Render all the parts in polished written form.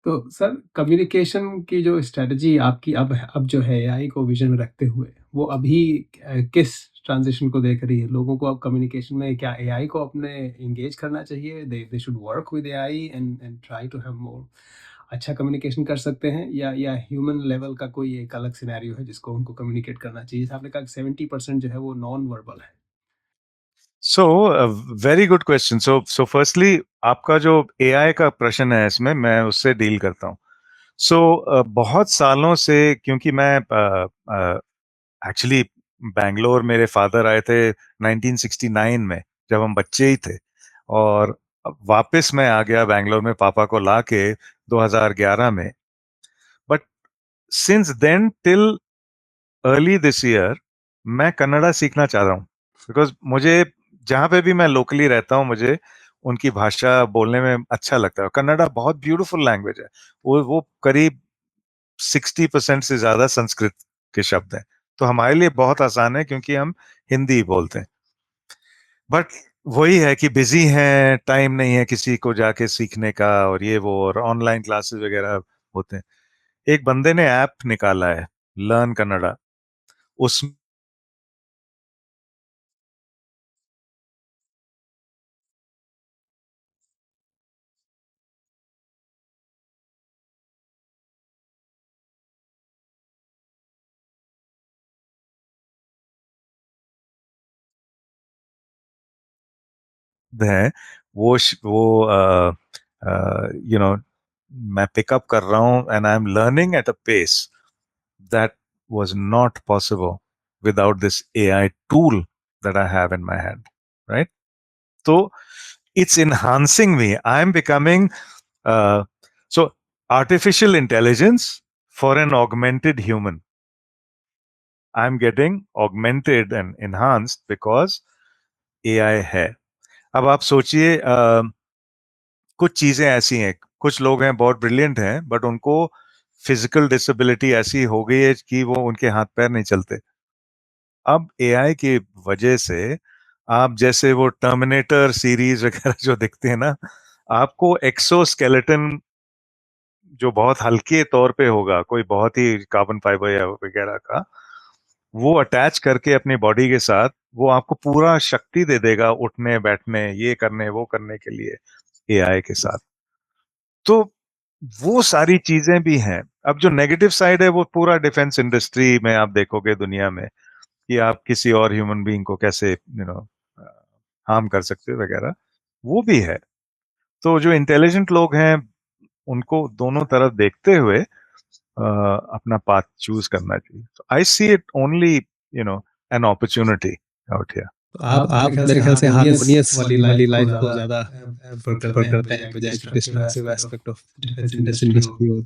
तो sir communication की जो स्ट्रैटेजी आपकी अब जो है एआई को विज़न में रखते हुए, वो अभी किस ट्रांज़िशन को देख रही है? लोगों को अब कम्युनिकेशन में क्या एआई को अपने एंगेज करना चाहिए? They they should work with AI and try to have more अच्छा कम्युनिकेशन कर सकते हैं या ह्यूमन लेवल का कोई एक अलग सिनेरियो है जिसको उनको कम्युनिकेट करना चाहिए? जैसे आपने कहा 70% जो है वो नॉन वर्बल है। So very good question. So firstly आपका जो एआई का प्रश्न है इसमें मैं उससे डील करता हूँ। बहुत सालों से क्योंकि मैं एक्चुअली बैंगलोर मेरे फादर आए थे 1969 में जब हम बच्चे ही थे, और वापस मैं आ गया बैंगलोर में पापा को लाके 2011 में। But since then till early this year मैं कन्नड़ा सीखना चाह रहा हूँ, बिकॉज मुझे जहाँ पे भी मैं लोकली रहता हूँ मुझे उनकी भाषा बोलने में अच्छा लगता है। कन्नड़ा बहुत ब्यूटीफुल लैंग्वेज है। वो करीब 60% से ज्यादा संस्कृत के शब्द हैं, तो हमारे लिए बहुत आसान है क्योंकि हम हिंदी बोलते हैं। बट वही है कि बिजी हैं, टाइम नहीं है किसी को जाके सीखने का, और ये वो और ऑनलाइन क्लासेस वगैरह होते हैं। एक बंदे ने ऐप निकाला है, लर्न कन्नड़ा। उस है वो यू नो मैं पिकअप कर रहा हूँ and I am learning at a pace that was not possible without this AI tool that I have in my hand, right? तो it's enhancing me. I'm becoming so artificial intelligence for an augmented human. I'm getting augmented and enhanced because AI है। अब आप सोचिए, कुछ चीजें ऐसी हैं, कुछ लोग हैं बहुत ब्रिलियंट हैं बट उनको फिजिकल डिसेबिलिटी ऐसी हो गई है कि वो उनके हाथ पैर नहीं चलते। अब एआई की वजह से आप जैसे वो टर्मिनेटर सीरीज वगैरह जो दिखते हैं ना, आपको एक्सोस्केलेटन जो बहुत हल्के तौर पे होगा, कोई बहुत ही कार्बन फाइबर या वगैरह का, वो अटैच करके अपनी बॉडी के साथ वो आपको पूरा शक्ति दे देगा उठने बैठने ये करने वो करने के लिए, एआई के साथ। तो वो सारी चीजें भी हैं। अब जो नेगेटिव साइड है वो पूरा डिफेंस इंडस्ट्री में आप देखोगे दुनिया में कि आप किसी और ह्यूमन बीइंग को कैसे हार्म कर सकते हो वगैरह, वो भी है। तो जो इंटेलिजेंट लोग हैं उनको दोनों तरफ देखते हुए अपना पाथ चूज करना चाहिए। तो I see it only you know an opportunity out here. तो आप मेरे ख्याल से हार्मोनियस वाली लाइफ को ज़्यादा प्रेफ़र करते हैं बजाय जो destructive aspect of defence industry की ओर।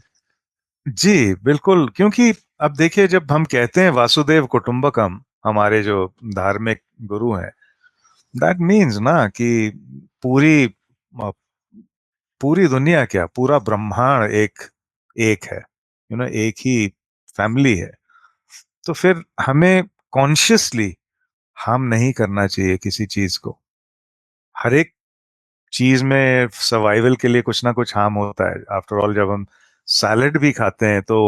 जी बिल्कुल, क्योंकि अब देखिए जब हम कहते हैं वासुदेव कुटुंबकम, हमारे जो धार्मिक गुरु हैं, दैट मीन्स ना कि पूरी पूरी दुनिया क्या पूरा ब्रह्मांड एक एक है, एक ही फैमिली है। तो फिर हमें कॉन्शियसली हार्म नहीं करना चाहिए किसी चीज को। हर एक चीज में सर्वाइवल के लिए कुछ ना कुछ हार्म होता है। आफ्टर ऑल जब हम सैलेड भी खाते हैं तो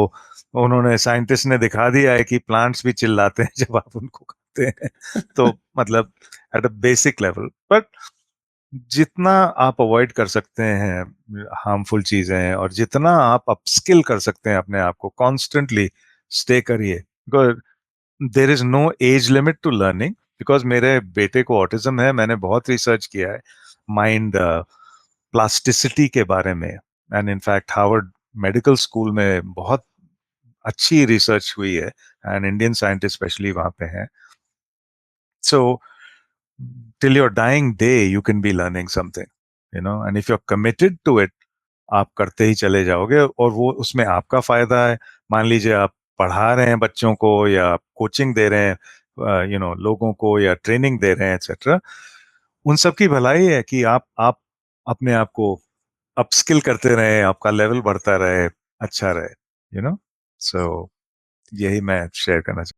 उन्होंने साइंटिस्ट ने दिखा दिया है कि प्लांट्स भी चिल्लाते हैं जब आप उनको खाते हैं। तो मतलब at a basic level, but जितना आप अवॉइड कर सकते हैं हार्मफुल चीजें, और जितना आप अपस्किल कर सकते हैं अपने आप को कॉन्स्टेंटली स्टे करिए। There is no age limit to learning, because मेरे बेटे को ऑटिज्म है, मैंने बहुत रिसर्च किया है माइंड प्लास्टिसिटी के बारे में। And in fact Harvard medical school में बहुत अच्छी रिसर्च हुई है, एंड इंडियन साइंटिस्ट स्पेशली वहां पे हैं। सो till your dying day you can be learning something, and if you're committed to it, आप करते ही चले जाओगे और वो उसमें आपका फायदा है। मान लीजिए आप पढ़ा रहे हैं बच्चों को या कोचिंग दे रहे हैं लोगों को, या ट्रेनिंग दे रहे हैं एक्सेट्रा, उन सब की भलाई है कि आप अपने आप को अपस्किल करते रहे, आपका लेवल बढ़ता रहे, अच्छा रहे, यू नो सो यही मैं शेयर करना